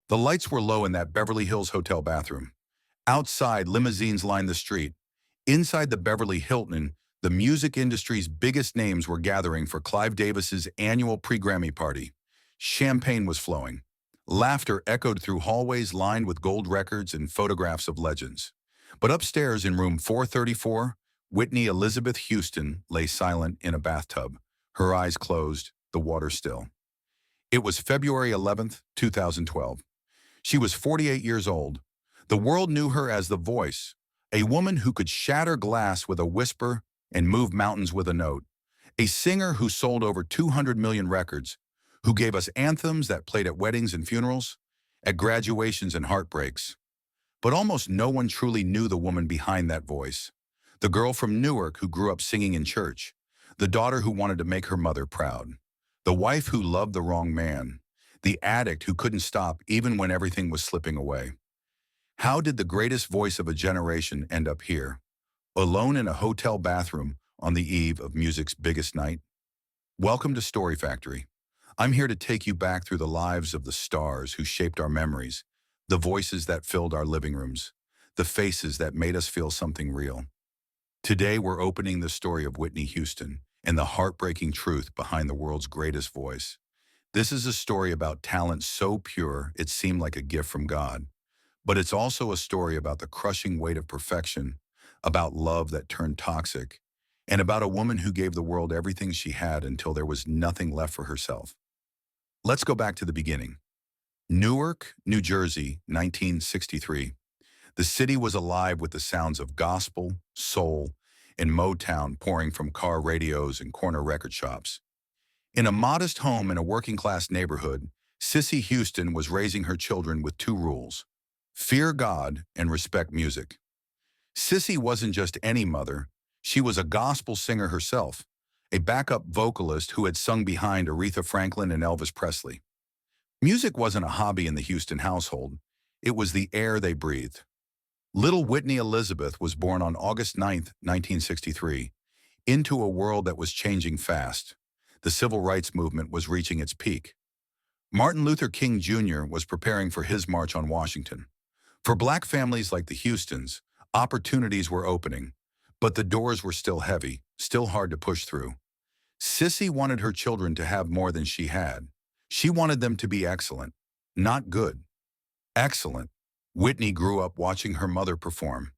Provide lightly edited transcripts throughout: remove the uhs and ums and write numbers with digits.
The lights were low in that Beverly Hills hotel bathroom. Outside, limousines lined the street. Inside the Beverly Hilton, the music industry's biggest names were gathering for Clive Davis's annual pre-Grammy party. Champagne was flowing. Laughter echoed through hallways lined with gold records and photographs of legends. But upstairs in room 434, Whitney Elizabeth Houston lay silent in a bathtub, her eyes closed, the water still. It was February 11th, 2012. She was 48 years old. The world knew her as the Voice, a woman who could shatter glass with a whisper and move mountains with a note, a singer who sold over 200 million records, who gave us anthems that played at weddings and funerals, at graduations and heartbreaks. But almost no one truly knew the woman behind that voice, the girl from Newark who grew up singing in church, the daughter who wanted to make her mother proud, the wife who loved the wrong man, the addict who couldn't stop even when everything was slipping away. How did the greatest voice of a generation end up here, alone in a hotel bathroom on the eve of music's biggest night? Welcome to Story Factory. I'm here to take you back through the lives of the stars who shaped our memories, the voices that filled our living rooms, the faces that made us feel something real. Today, we're opening the story of Whitney Houston and the heartbreaking truth behind the world's greatest voice. This is a story about talent so pure it seemed like a gift from God. But it's also a story about the crushing weight of perfection, about love that turned toxic, and about a woman who gave the world everything she had until there was nothing left for herself. Let's go back to the beginning. Newark, New Jersey, 1963. The city was alive with the sounds of gospel, soul, and Motown pouring from car radios and corner record shops. In a modest home in a working-class neighborhood, Sissy Houston was raising her children with two rules: fear God and respect music. Sissy wasn't just any mother, she was a gospel singer herself, a backup vocalist who had sung behind Aretha Franklin and Elvis Presley. Music wasn't a hobby in the Houston household, it was the air they breathed. Little Whitney Elizabeth was born on August 9th, 1963, into a world that was changing fast. The civil rights movement was reaching its peak. Martin Luther King Jr. was preparing for his march on Washington. For Black families like the Houstons, opportunities were opening, but the doors were still heavy, still hard to push through. Sissy wanted her children to have more than she had. She wanted them to be excellent, not good. Excellent. Whitney grew up watching her mother perform.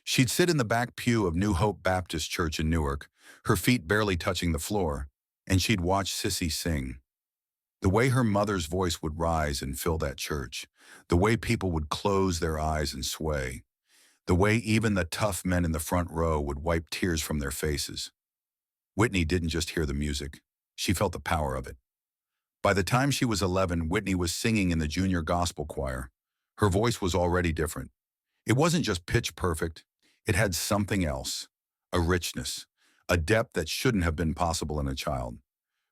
She'd sit in the back pew of New Hope Baptist Church in Newark, her feet barely touching the floor, and she'd watch Sissy sing. The way her mother's voice would rise and fill that church, the way people would close their eyes and sway, the way even the tough men in the front row would wipe tears from their faces. Whitney didn't just hear the music, she felt the power of it. By the time she was 11, Whitney was singing in the junior gospel choir. Her voice was already different. It wasn't just pitch perfect, it had something else, a richness, a depth that shouldn't have been possible in a child.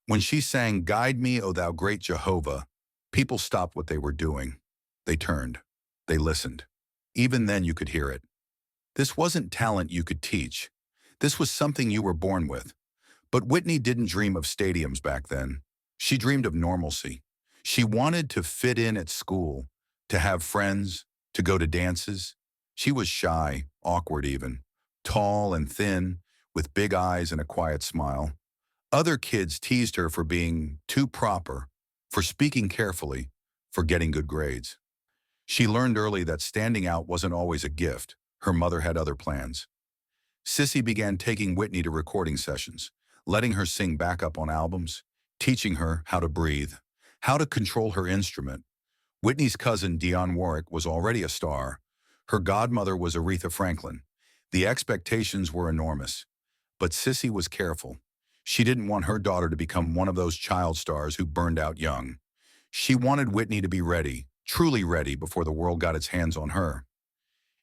When she sang, "Guide me, O thou great Jehovah," people stopped what they were doing. They turned. They listened. Even then you could hear it. This wasn't talent you could teach. This was something you were born with. But Whitney didn't dream of stadiums back then. She dreamed of normalcy. She wanted to fit in at school, to have friends, to go to dances. She was shy, awkward even, tall and thin, with big eyes and a quiet smile. Other kids teased her for being too proper, for speaking carefully, for getting good grades. She learned early that standing out wasn't always a gift. Her mother had other plans. Sissy began taking Whitney to recording sessions, letting her sing backup on albums, teaching her how to breathe, how to control her instrument. Whitney's cousin, Dionne Warwick, was already a star. Her godmother was Aretha Franklin. The expectations were enormous. But Sissy was careful. She didn't want her daughter to become one of those child stars who burned out young. She wanted Whitney to be ready, truly ready, before the world got its hands on her.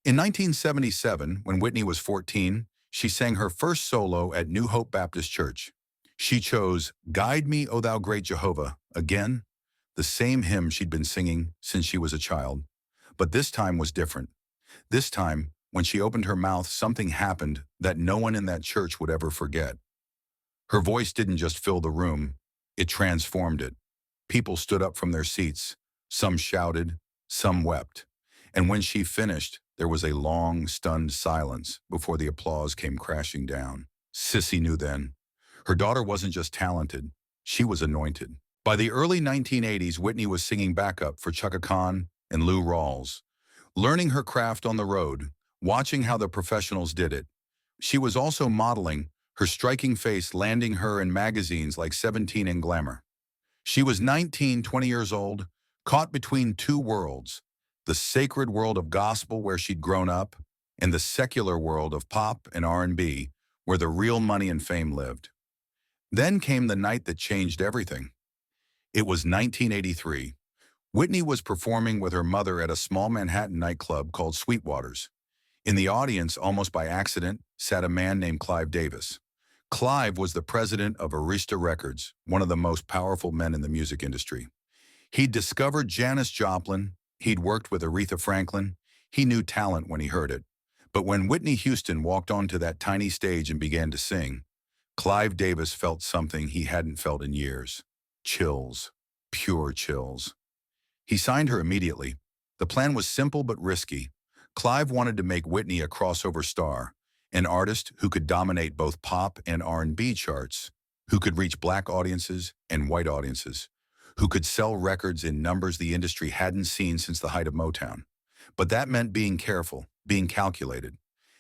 In 1977, when Whitney was 14, she sang her first solo at New Hope Baptist Church. She chose "Guide Me, O Thou Great Jehovah" again, the same hymn she'd been singing since she was a child. But this time was different. This time, when she opened her mouth, something happened that no one in that church would ever forget. Her voice didn't just fill the room, it transformed it. People stood up from their seats. Some shouted, Some wept. And when she finished, there was a long, stunned silence before the applause came crashing down. Sissy knew then. Her daughter wasn't just talented, she was anointed. By the early 1980s, Whitney was singing backup for Chaka Khan and Lou Rawls, learning her craft on the road, watching how the professionals did it. She was also modeling, her striking face landing her in magazines like 17 and Glamour. She was 19, 20 years old, caught between two worlds, the sacred world of gospel where she'd grown up, and the secular world of pop and R&B, where the real money and fame lived. Then came the night that changed everything. It was 1983. Whitney was performing with her mother at a small Manhattan nightclub called Sweetwater's. In the audience, almost by accident, sat a man named Clive Davis. Clive was the president of Arista Records, one of the most powerful men in the music industry. He'd discovered Janis Joplin, he'd worked with Aretha Franklin, he knew talent when he heard it. But when Whitney Houston walked onto that tiny stage and began to sing, Clive Davis felt something he hadn't felt in years. Chills. Pure chills. He signed her immediately. The plan was simple but risky. Clive wanted to make Whitney a crossover star, an artist who could dominate both pop and R&B charts, who could reach black audiences and white audiences, who could sell records in numbers the industry hadn't seen since the height of Motown. But that meant being careful, being calculated.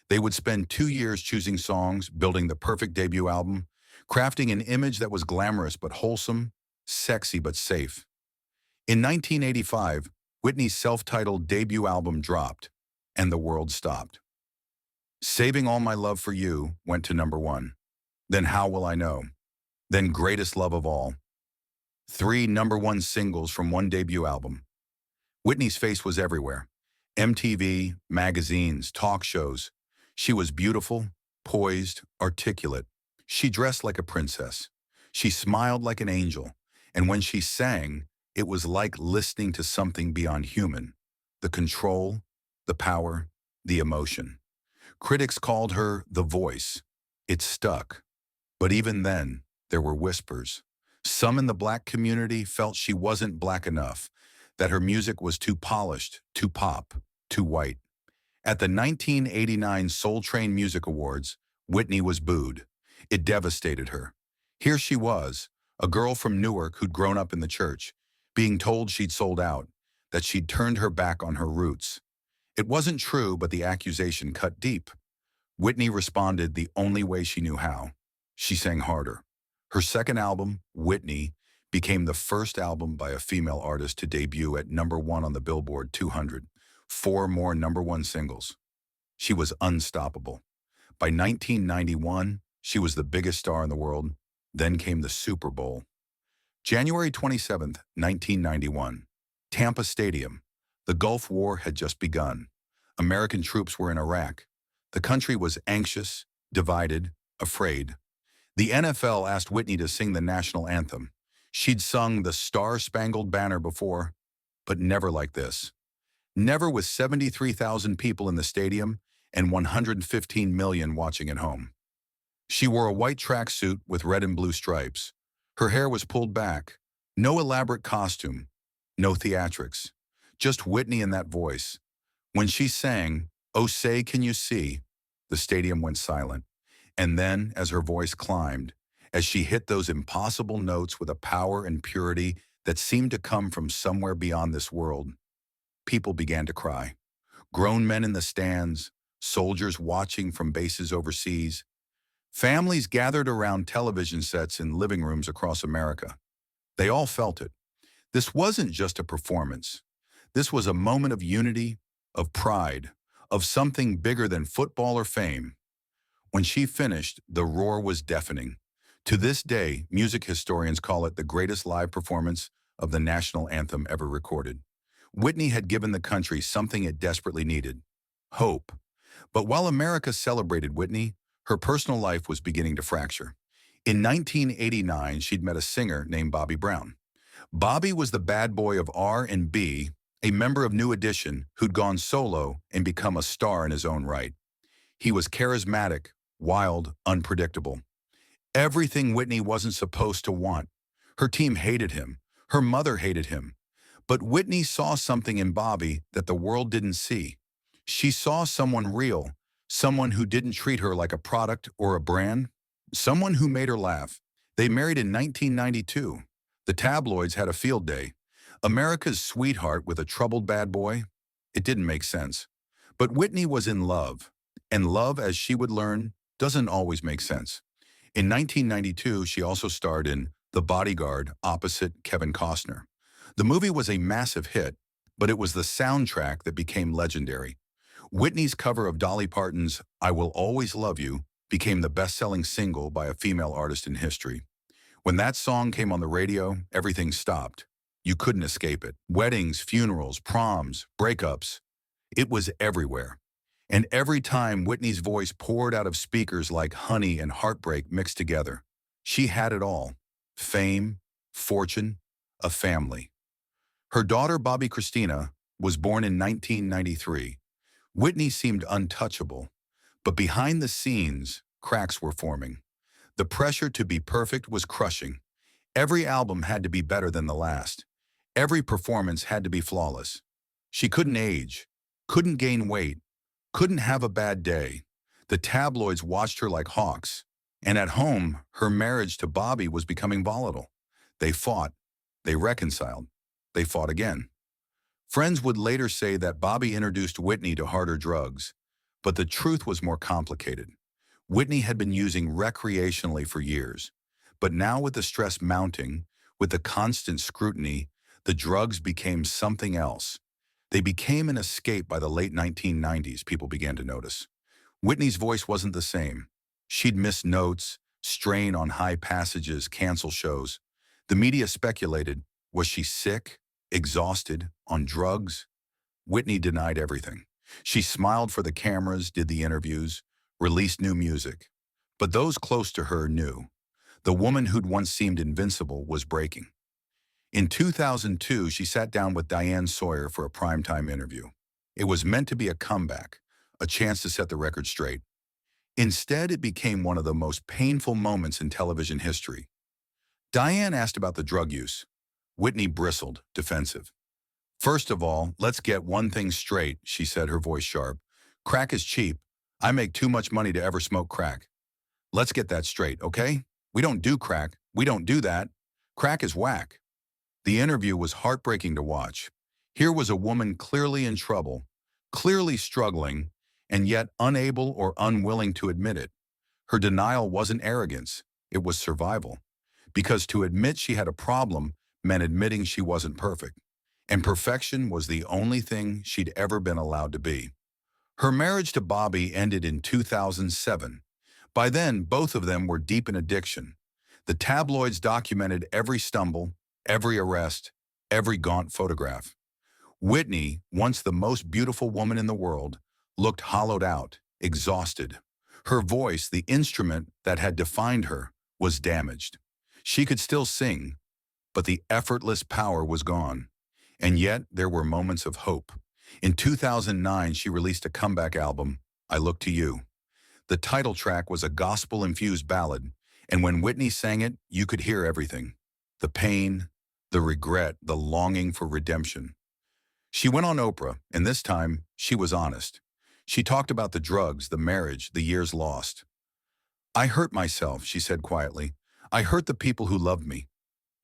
They would spend 2 years choosing songs, building the perfect debut album, crafting an image that was glamorous but wholesome, sexy but safe. In 1985, Whitney's self-titled debut album dropped, and the world stopped. Saving All My Love for You went to #1. Then How Will I Know? Then Greatest Love of All. 3 #1 singles from one debut album. Whitney's face was everywhere. MTV, magazines, talk shows. She was beautiful, poised, articulate. She dressed like a princess. She smiled like an angel. And when she sang, it was like listening to something beyond human. The control, the power, the emotion. Critics called her the voice. It stuck. But even then, there were whispers. Some in the black community felt she wasn't black enough, that her music was too polished, too pop, too white. At the 1989 Soul Train Music Awards, Whitney was booed. It devastated her. Here she was, a girl from Newark who'd grown up in the church, being told she'd sold out, that she'd turned her back on her roots. It wasn't true, but the accusation cut deep. Whitney responded the only way she knew how. She sang harder. Her second album, Whitney, became the first album by a female artist to debut at #1 on the Billboard 200, 4 more #1 singles. She was unstoppable. By 1991, she was the biggest star in the world. Then came the Super Bowl. January 27th, 1991. Tampa Stadium. The Gulf War had just begun. American troops were in Iraq. The country was anxious, divided, afraid. The NFL asked Whitney to sing the national anthem. She'd sung the Star-Spangled Banner before, but never like this. Never with 73,000 people in the stadium and 115 million watching at home. She wore a white tracksuit with red and blue stripes. Her hair was pulled back. No elaborate costume. No theatrics. Just Whitney and that voice. When she sang, "Oh Say Can You See," the stadium went silent. And then, as her voice climbed, as she hit those impossible notes with a power and purity that seemed to come from somewhere beyond this world, people began to cry. Grown men in the stands, soldiers watching from bases overseas, families gathered around television sets in living rooms across America. They all felt it. This wasn't just a performance. This was a moment of unity, of pride, of something bigger than football or fame. When she finished, the roar was deafening. To this day, music historians call it the greatest live performance of the national anthem ever recorded. Whitney had given the country something it desperately needed: hope. But while America celebrated Whitney, her personal life was beginning to fracture. In 1989, she'd met a singer named Bobby Brown. Bobby was the bad boy of R&B, a member of New Edition who'd gone solo and become a star in his own right. He was charismatic, wild, unpredictable. Everything Whitney wasn't supposed to want. Her team hated him. Her mother hated him. But Whitney saw something in Bobby that the world didn't see. She saw someone real, someone who didn't treat her like a product or a brand, someone who made her laugh. They married in 1992. The tabloids had a field day. America's sweetheart with a troubled bad boy? It didn't make sense. But Whitney was in love, and love, as she would learn, doesn't always make sense. In 1992, she also starred in The Bodyguard opposite Kevin Costner. The movie was a massive hit, but it was the soundtrack that became legendary. Whitney's cover of Dolly Parton's I Will Always Love You became the best-selling single by a female artist in history. When that song came on the radio, everything stopped. You couldn't escape it. Weddings, funerals, proms, breakups. It was everywhere. And every time Whitney's voice poured out of speakers like honey and heartbreak mixed together, she had it all. Fame, fortune, a family. Her daughter, Bobby Christina, was born in 1993. Whitney seemed untouchable, but behind the scenes, cracks were forming. The pressure to be perfect was crushing. Every album had to be better than the last. Every performance had to be flawless. She couldn't age, couldn't gain weight, couldn't have a bad day. The tabloids watched her like hawks. And at home, her marriage to Bobby was becoming volatile. They fought. They reconciled. They fought again. Friends would later say that Bobby introduced Whitney to harder drugs, but the truth was more complicated. Whitney had been using recreationally for years, but now with the stress mounting, with the constant scrutiny, the drugs became something else. They became an escape by the late 1990s, people began to notice. Whitney's voice wasn't the same. She'd miss notes, strain on high passages, cancel shows. The media speculated, was she sick, exhausted, on drugs? Whitney denied everything. She smiled for the cameras, did the interviews, released new music. But those close to her knew. The woman who'd once seemed invincible was breaking. In 2002, she sat down with Diane Sawyer for a primetime interview. It was meant to be a comeback, a chance to set the record straight. Instead, it became one of the most painful moments in television history. Diane asked about the drug use. Whitney bristled, defensive. First of all, let's get one thing straight, she said, her voice sharp. Crack is cheap. I make too much money to ever smoke crack. Let's get that straight, okay? We don't do crack. We don't do that. Crack is whack. The interview was heartbreaking to watch. Here was a woman clearly in trouble, clearly struggling, and yet unable or unwilling to admit it. Her denial wasn't arrogance, it was survival. Because to admit she had a problem meant admitting she wasn't perfect. And perfection was the only thing she'd ever been allowed to be. Her marriage to Bobby ended in 2007. By then, both of them were deep in addiction. The tabloids documented every stumble, every arrest, every gaunt photograph. Whitney, once the most beautiful woman in the world, looked hollowed out, exhausted. Her voice, the instrument that had defined her, was damaged. She could still sing, but the effortless power was gone. And yet, there were moments of hope. In 2009, she released a comeback album, I Look to You. The title track was a gospel-infused ballad, and when Whitney sang it, you could hear everything. The pain, the regret, the longing for redemption. She went on Oprah, and this time, she was honest. She talked about the drugs, the marriage, the years lost. I hurt myself, she said quietly. I hurt the people who loved me.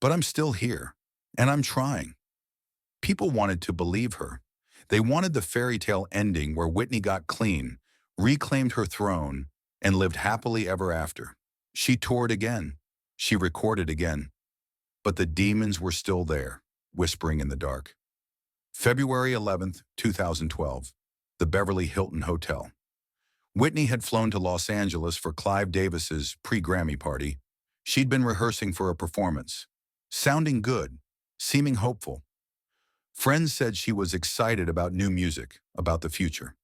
But I'm still here, and I'm trying. People wanted to believe her. They wanted the fairy tale ending where Whitney got clean, reclaimed her throne, and lived happily ever after. She toured again. She recorded again. But the demons were still there, whispering in the dark. February 11th, 2012, the Beverly Hilton Hotel. Whitney had flown to Los Angeles for Clive Davis's pre-Grammy party. She'd been rehearsing for a performance, sounding good, seeming hopeful. Friends said she was excited about new music, about the future.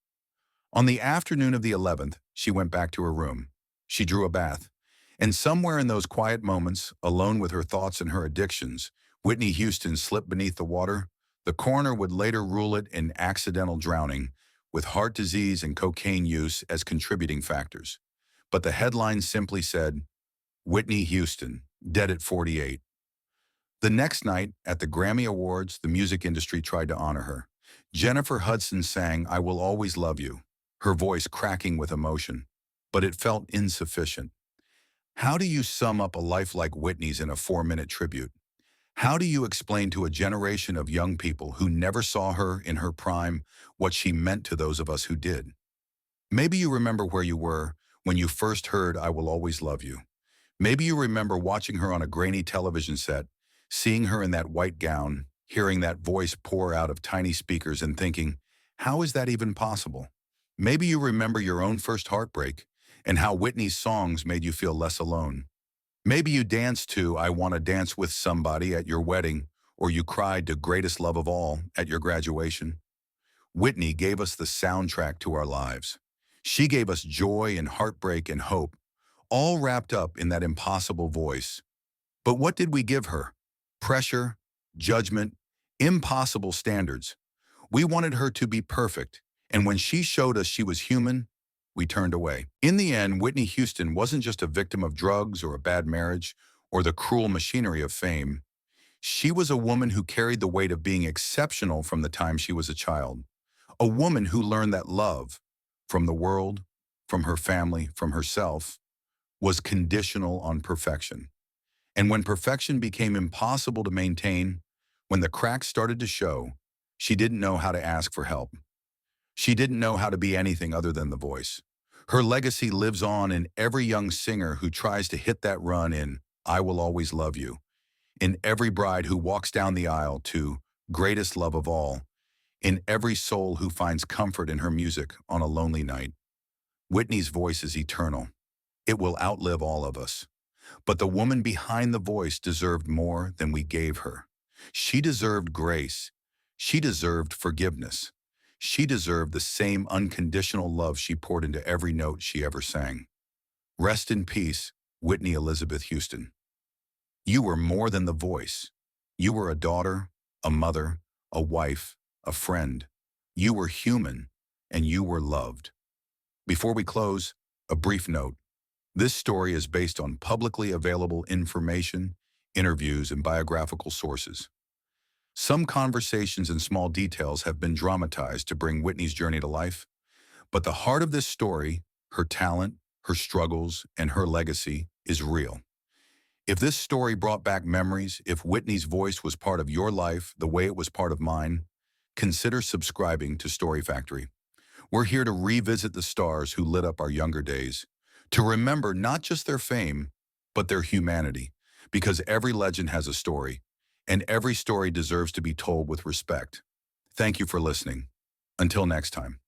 On the afternoon of the 11th, she went back to her room. She drew a bath. And somewhere in those quiet moments, alone with her thoughts and her addictions, Whitney Houston slipped beneath the water. The coroner would later rule it an accidental drowning, with heart disease and cocaine use as contributing factors. But the headline simply said, Whitney Houston, dead at 48. The next night, at the Grammy Awards, the music industry tried to honor her. Jennifer Hudson sang "I Will Always Love You," her voice cracking with emotion. But it felt insufficient. How do you sum up a life like Whitney's in a 4-minute tribute? How do you explain to a generation of young people who never saw her in her prime what she meant to those of us who did? Maybe you remember where you were when you first heard "I Will Always Love You." Maybe you remember watching her on a grainy television set, seeing her in that white gown, hearing that voice pour out of tiny speakers and thinking, how is that even possible? Maybe you remember your own first heartbreak and how Whitney's songs made you feel less alone. Maybe you danced to "I Wanna Dance with Somebody" at your wedding, or you cried to "Greatest Love of All" at your graduation. Whitney gave us the soundtrack to our lives. She gave us joy and heartbreak and hope, all wrapped up in that impossible voice. But what did we give her? Pressure, judgment, impossible standards. We wanted her to be perfect, and when she showed us she was human, we turned away. In the end, Whitney Houston wasn't just a victim of drugs or a bad marriage or the cruel machinery of fame. She was a woman who carried the weight of being exceptional from the time she was a child. A woman who learned that love, from the world, from her family, from herself, was conditional on perfection. And when perfection became impossible to maintain, when the cracks started to show, she didn't know how to ask for help. She didn't know how to be anything other than the voice. Her legacy lives on in every young singer who tries to hit that run in "I Will Always Love You," in every bride who walks down the aisle to "Greatest Love of All," in every soul who finds comfort in her music on a lonely night. Whitney's voice is eternal. It will outlive all of us. But the woman behind the voice deserved more than we gave her. She deserved grace. She deserved forgiveness. She deserved the same unconditional love she poured into every note she ever sang. Rest in peace, Whitney Elizabeth Houston. You were more than the voice. You were a daughter, a mother, a wife, a friend. You were human, and you were loved. Before we close, a brief note. This story is based on publicly available information, interviews, and biographical sources. Some conversations and small details have been dramatized to bring Whitney's journey to life, but the heart of this story, her talent, her struggles, and her legacy, is real. If this story brought back memories, if Whitney's voice was part of your life the way it was part of mine, consider subscribing to Story Factory. We're here to revisit the stars who lit up our younger days, to remember not just their fame, but their humanity, because every legend has a story, and every story deserves to be told with respect. Thank you for listening. Until next time.